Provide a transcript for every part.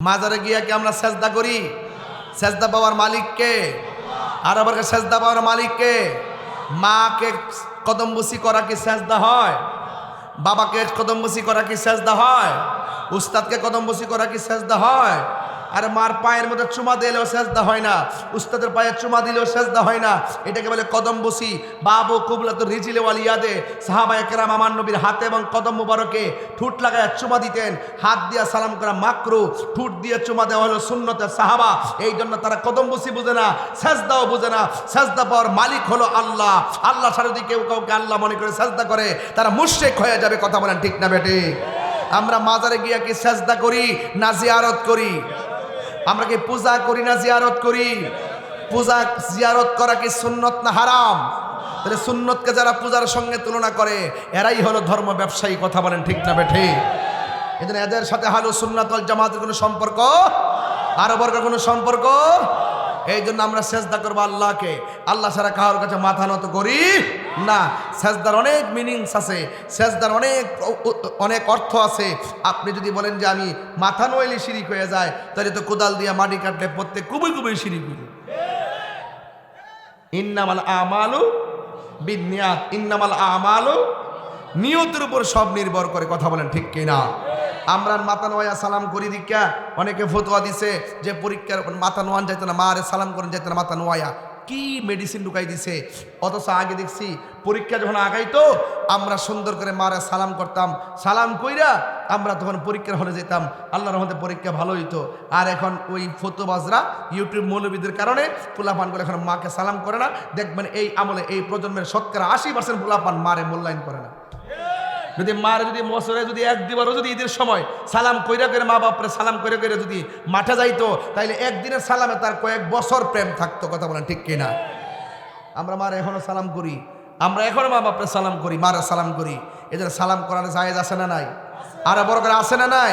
মাজারে গিয়া কি আমরা সেজদা করি? সেজদা পাওয়ার মালিক কে? আর আবার সেজদা পাওয়ার মালিক কে? মাকে কদমবুসি করা কি সেজদা হয়? বাবাকে কদমবুসি করা কি সেজদা হয়? উস্তাদকে কদমবুসি করা কি সেজদা হয়? আর মার পায়ের মধ্যে চুমা দিলেও সেজদা হয় না, উস্তাদের পায়ে চুমা দিলেও সেজদা হয় না। এটাকে বলে কদমবুসি। বাবু কুবলাত রিজিলে ওয়ালিয়াদে সাহাবায়ে কেরাম আমার নবীর হাতে এবং কদম মুবারকে ঠুট লাগায় চুমা দিতেন। হাত দিয়া সালাম করা মাকরু, ঠুট দিয়ে চুমা দেওয়া হলো সুন্নতের সাহাবা। এই জন্য তারা কদমবুসি বুঝে না, সেজদাও বুঝে না। সেজদা পাওয়ার মালিক হলো আল্লাহ। আল্লাহ ছাড়া যদি কেউ কাউকে আল্লাহ মনে করে সেজদা করে তারা মুশরিক হয়ে যাবে। কথা বলেন ঠিক না বেটে? আমরা মাজারে গিয়া কি সেজদা করি না জিয়ারত করি? আমরা কি পূজা করি না জিয়ারত করি? পূজা জিয়ারত করা কি সুন্নত না হারাম? তাহলে সুন্নতকে যারা পূজার সঙ্গে তুলনা করে এরাই হলো ধর্ম ব্যবসায়ী। কথা বলেন ঠিক না বেঠে? এজন্য এদের সাথে আহলুস সুন্নাত ওয়াল জামাতের কোনো সম্পর্ক, আরো বর্গের কোনো সম্পর্ক। এই জন্য আমরা সেজদা করবো আল্লাহকে, আল্লাহ ছাড়া কারোর কাছে মাথা নত করি না। সেজদার অনেক মিনিংস আছে, সেজদার অনেক অর্থ আছে। আপনি যদি বলেন যে আমি মাথা নইলে শিরিক হয়ে যায়, তাহলে তো কোদাল দিয়ে মাটি কাটলে প্রত্যেক কুবি কুবি শিরিক হইল। ইন্নামাল আমালু বিন্নিয়াত, ইন্নামাল আমালু, নিয়তের উপর সব নির্ভর করে। কথা বলেন ঠিক কিনা? আমরা মাথা নোয়া সালাম করি দীক্ষা অনেকে ফতোয়া দিছে যে পরীক্ষার মাথা নোয়ান যাইতে না, মারে সালাম করেন যাইতে না, মাথা নোয়া কি মেডিসিন ঢুকাই দিছে। অথচ আগে দেখছি পরীক্ষা যখন আগাইতো আমরা সুন্দর করে মারে সালাম করতাম, সালাম কইরা আমরা তখন পরীক্ষার হলে যেতাম, আল্লাহর রহমতে পরীক্ষা ভালো হইতো। আর এখন ওই ফতোবাজরা ইউটিউব মৌলবীদের কারণে পোলাপানগুলো এখন মাকে সালাম করে না। দেখবেন এই আমলে এই প্রজন্মের শতকরা 80% পোলাপান মারে মূল্যায়ন করে না। যদি মারে যদি বছরে যদি একদিবারও যদি ঈদের সময় সালাম কইরা করে মা বাপরে সালাম করে করে যদি মাঠে যাইতো, তাইলে একদিনের সালামে তার কয়েক বছর প্রেম থাকতো। কথা বলেন ঠিক কিনা? আমরা মারে এখনো সালাম করি, আমরা এখনো মা বাপরে সালাম করি, মারে সালাম করি। এদের সালাম করার জায়েজ আছে না নাই? আর বড় করে আছে না নাই?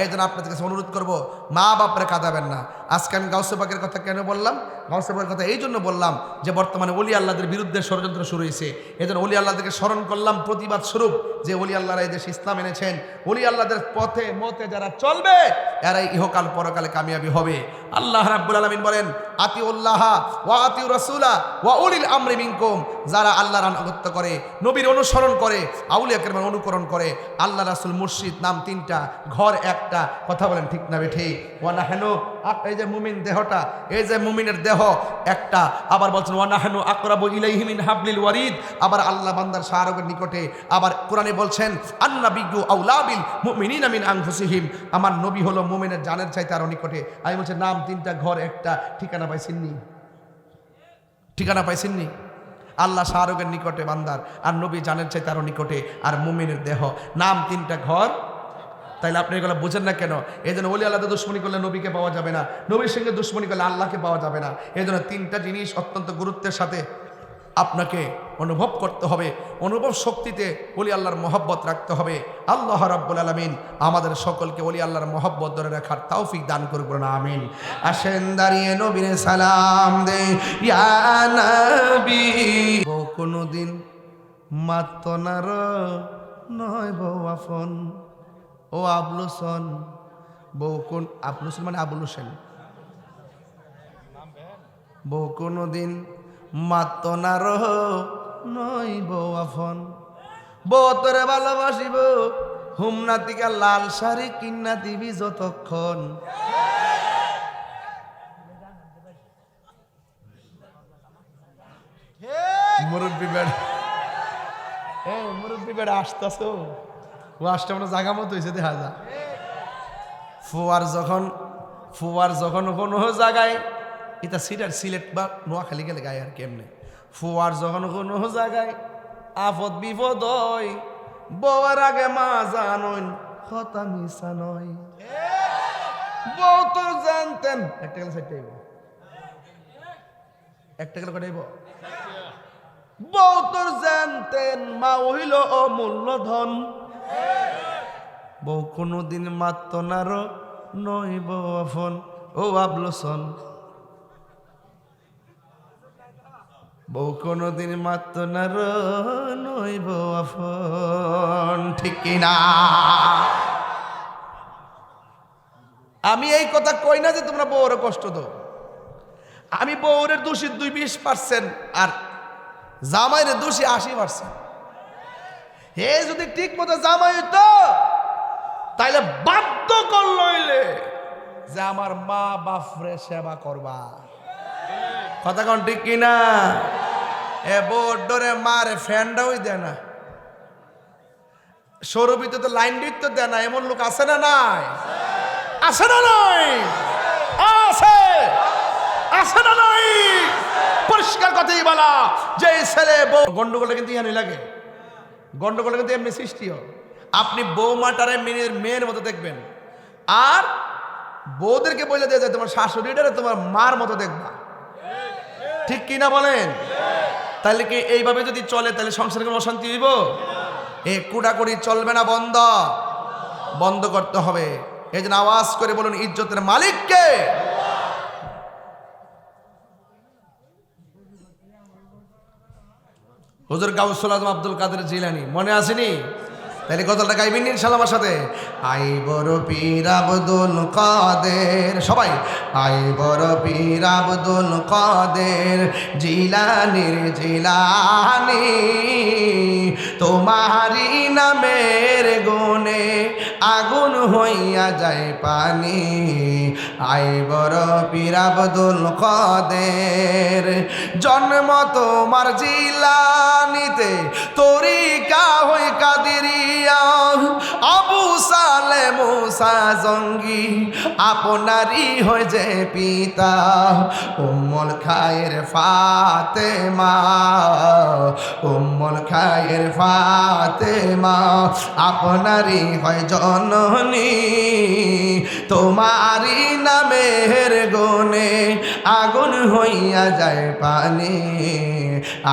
এই জন্য আপনাদের কাছে অনুরোধ করবো, মা বাপরে কাঁদাবেন না। আজকে আমি গাউসে পাকের কথা কেন বললাম? গাউসে পাকের কথা এই জন্য বললাম যে বর্তমানে ওলি আল্লাহদের বিরুদ্ধে ষড়যন্ত্র শুরু হয়েছে। এই জন্য ওলি আল্লাহদেরকে স্মরণ করলাম প্রতিবাদ স্বরূপ যে ওলি আল্লাহরা এই দেশে ইসলাম এনেছেন। ওলি আল্লাহদের পথে মতে যারা চলবে এরাই ইহকাল পরকালে কামিয়াবি হবে। আল্লাহ রাব্বুল আলামিন বলেন, আতিউল্লাহ ওয়া আতিউ রাসূলা ওয়া উলিল আমরি মিনকুম। যারা আল্লাহর আনুগত্য করে, নবীর অনুসরণ করে, আউলিয়া কেরামের অনুকরণ করে, আল্লাহ রাসূল মুর্শিদ নাম তিনটা, ঘর একটা। কথা বলেন ঠিক না বেঠি? ওয়া নাহনু, এই যে মুমিন দেহটা, এই যে মুমিনের দেহ একটা। আবার বলছেন ওয়া নাহনু আকরাবু ইলাইহি মিন হাবলিল ওয়ারিদ। আবার আল্লাহ বান্দার শাহরগের নিকটে। আবার কোরআনে বলছেন আন্নাবিয়্যু আউলা বিল মুমিনিনা মিন আনফুসিহিম। আমার নবী হলো মুমিনের জানের চাইতে আরো নিকটে। আমি বলছি নাম তিনটা, ঘর একটা, ঠিকানা পাইছেননি? ঠিকানা পাইছেননি? আল্লাহ শাহরগের নিকটে বান্দার, আর নবী জানের চাইতে আরো নিকটে, আর মুমিনের দেহ। নাম তিনটা, ঘর। তাইলে আপনি এগুলো বুঝেন না কেন? এই জন্য ওলি আল্লাহদের দুশ্মনী করলে নবীকে পাওয়া যাবে না, নবীর সঙ্গে দুশ্মনী করলে আল্লাহকে পাওয়া যাবে না। এই জন্য তিনটা জিনিস অত্যন্ত গুরুত্বের সাথে আপনাকে অনুভব করতে হবে। অনুভব শক্তিতে ওলি আল্লাহর মহব্বত রাখতে হবে। আল্লাহ রাব্বুল আলামিন আমাদের সকলকে ওলি আল্লাহর মহব্বত ধরে রাখার তৌফিক দান করুন, আমিন। আসেন দাঁড়িয়ে নবীরে সালাম দে ইয়া নবী। কোনদিন মাতনার নয় বউ আফন, ও আবলুসন। বউ কোন আবলুসন মানে আবুল হোসেন। বউ কোনদিন মাতনার নয় বউ আফন, বউ তোরে ভালোবাসিব হুমনা তিকা লাল শাড়ি কিন্না দিবি যতক্ষণ। মুরব্বী বেড়া, মুরব্বী বেড়া আসতেছ, ও আসতে মানে জাগা মতো হয়েছে দেখা যা। ফুয়ার যখন কোনো জায়গায়, এটা সিলেট বা নোয়াখালী গেলে গায়ে আর কেমনে, ফুয়ার যখন কোনো জায়গায় আফদ বিপদ হয়, বউয়ের আগে মা জানইন কথা মিশা নয়। বউ তোর জানতেন একটা গেলে সাইড একটা গেলে কটাইব। বউ তোর জানতেন মা হইল অমূল্য ধন, বউ কোনদিন মাত্র নারো নই বউ আফন, ও আবলুসন। বউ কোনদিন মাত্র নারো নই বউ আফন, ঠিক কিনা? আমি এই কথা কই না যে তোমরা বউরে কষ্ট দাও, আমি বউরের দোষী 20% আর জামাইরে দোষী 80%। হে যদি ঠিক মতো জামাই হইতো তাইলে বাধ্য করলইলে যে আমার মা বাপরে সেবা করবা। কথা কোন ঠিক কিনা? এ বউর ডরে মারে ফ্যানটাও দেয় না, সৌরভিতে তো লাইন দিতে দেয় না, এমন লোক আছে না নাই? আছে না নাই? আছে, আছে না নাই? পরিষ্কার কথাই বলা যে ছেলে বউ গন্ডগোলটা কিন্তু ইয়ানি লাগে, গন্ডগোলটা কিন্তু এমনি সৃষ্টি হয়। আপনি বৌমাটারে মেয়ের মতো দেখবেন, আর বউদেরকে বলে দিয়ে যায় তোমার শাশুড়িটারে তোমার মার মতো দেখবা। ঠিক কিনা বলেন? তাহলে কি এইভাবে যদি চলে তাহলে সংসারে কোনো অশান্তি হইব? এ কুড়াকুড়ি চলবে না, বন্ধ বন্ধ করতে হবে। এই জন্য আওয়াজ করে বলুন ইজ্জতের মালিক কে? হুজুর গাউসুল আজম আব্দুল কাদের জিলানী, মনে আসেনি? তাহলে গজলটা গাইবেন ইনশাআল্লাহ আমার সাথে। আই বড় পীর আব্দুল কাদের, সবাই আই বড় পীর আব্দুল কাদের জিলানীর জিলানী, তোমারি নামের গুণে আগুন হইয়া যায় পানি। আই বড় পীর আব্দুল কাদের, জন্ম তোমার জিলানীতে, তরিকা হই কাদেরিয়া, আবু সালে মুসা জঙ্গি আপনারই হয়ে যে পিতা। উম্মুল খায়ের ফাতেমা, উম্মুল খায়ের ফাতেমা আপনারই হয় জননী, তোমারই নামের গুণে আগুন হইয়া যায় পানি।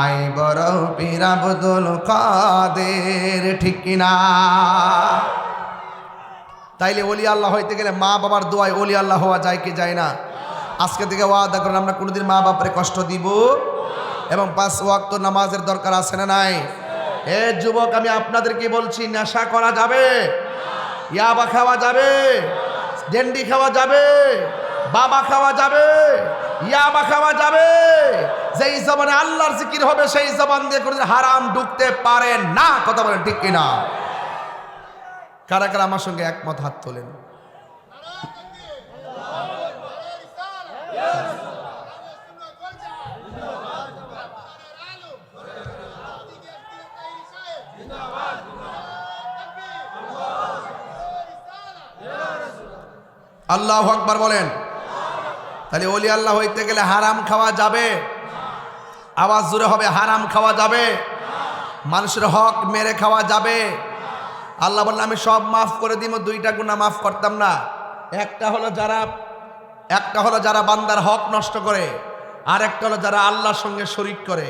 আই বড় পীর আব্দুল কাদের, ঠিক কিনা? তাইলে ওলি আল্লাহ হইতে গেলে মা বাবার দোয়ায় ওলি আল্লাহ হওয়া যায় কি যায় না? আজকে থেকে ওয়াদা করেন আমরা কোনোদিন মা বাপরে কষ্ট দিব, এবং 5 ওয়াক্ত নামাজের দরকার আছে না নাই? এ যুবক, আমি আপনাদেরকে বলছি, নেশা করা যাবে, ইয়াবা খাওয়া যাবে, ডেন্ডি খাওয়া যাবে, বাবা খাওয়া যাবে, ইয়াবা খাওয়া যাবে। যেই জবানে আল্লাহর জিকির হবে সেই জবান দিয়ে কোনো হারাম ঢুকতে পারে না। কথা বলেন ঠিক কিনা? কারা কারা আমার সঙ্গে একমত হাত তোলেন? আল্লাহু আকবার বলেন। তাহলে ওলি আল্লাহ হইতে গেলে হারাম খাওয়া যাবে, আওয়াজ জোরে হবে, হারাম খাওয়া যাবে, মানুষের হক মেরে খাওয়া যাবে। আল্লাহ বললেন আমি সব মাফ করে দিব, 2টা গুনাহ মাফ করতাম না। একটা হলো যারা বান্দার হক নষ্ট করে, আর একটা হলো যারা আল্লাহর সঙ্গে শরীক করে।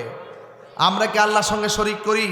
আমরা কি আল্লাহর সঙ্গে শরীক করি?